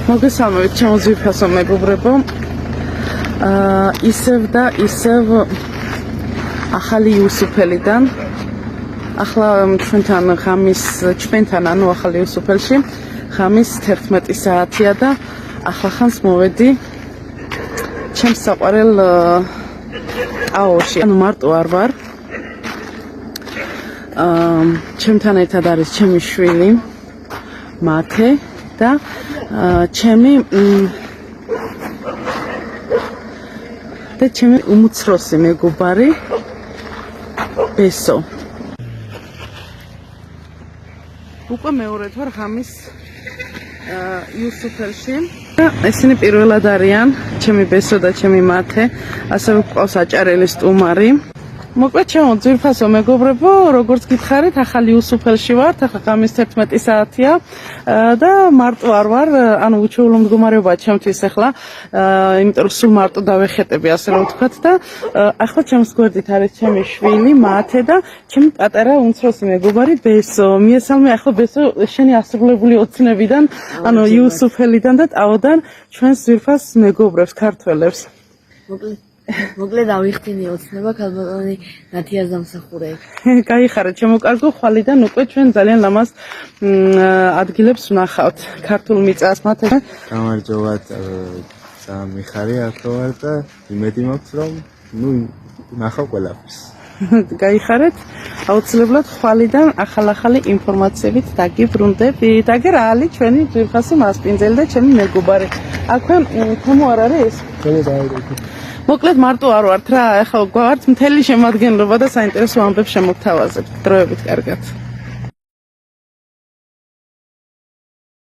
მოგესალმებით ჩემო ძვირფასო მეგობრებო. ისევ და ისევ ახალი იუსუფელიდან. ახლა ჩვენთან ანუ ახალი იუსუფელში ღამის 11 საათია და ახლახანს მოვედი ჩემს საყვარელ აოში. ანუ მარტო არ ვარ. ჩემთან ერთად არის ჩემი შვილი მათე და ჩემი უმცროსი მეგობარი ბესო. უკვე მეორედ ვარ ღამის იუსუფელში და ესენი პირველად არიან ჩემი ბესო და ჩემი მათე, ასევე გვყავს აჭარელი სტუმარი. მოკლედ ჩემო ძვირფასო მეგობრებო, როგორც გითხარით, ახალი იუსუფელში ვართ, ახლა ღამის 11 საათია და მარტო არ ვარ, ანუ უჩვეულო მდგომარეობაა ჩემთვის ახლა, იმიტომ რომ სულ მარტო დავეხეტები, ასე რომ ვთქვათ და ახლა ჩემს გვერდით არის ჩემი შვილი მათე და ჩემი პატარა უმცროსი მეგობარი ბესო. მიესალმე ახლა ბესო, შენი ასრულებული ოცნებიდან, ანუ იუსუფელიდან და ტავოდან ჩვენს ძვირფას მეგობრებს, ქართველებს. მოკლედ ავიხტინე ოცნება ქალბატონი ნათიას დამსახურე. გაიხარეთ ჩემო კარგო, ხვალიდან უკვე ჩვენ ძალიან ლამაზ ადგილებს ვნახავთ ქართულ მიწას მათე. გამარჯობათ, მიხარია ახლა ვარ და იმედი მაქვს რომ ვნახავ ყველაფერს. გაიხარეთ, აუცილებლად ხვალიდან ახალ-ახალი ინფორმაციებით დაგიბრუნდებით. აგერ ალი ჩვენი ძვირფასი მასპინძელი და ჩემი მეგობარი. აქვე თემო არ არის? მოკლედ მარტო არ ვართ რა, ახლა გვართ მთელი შემადგენლობა და საინტერესო ამბებს შემოგთავაზებთ. დროებით კარგად.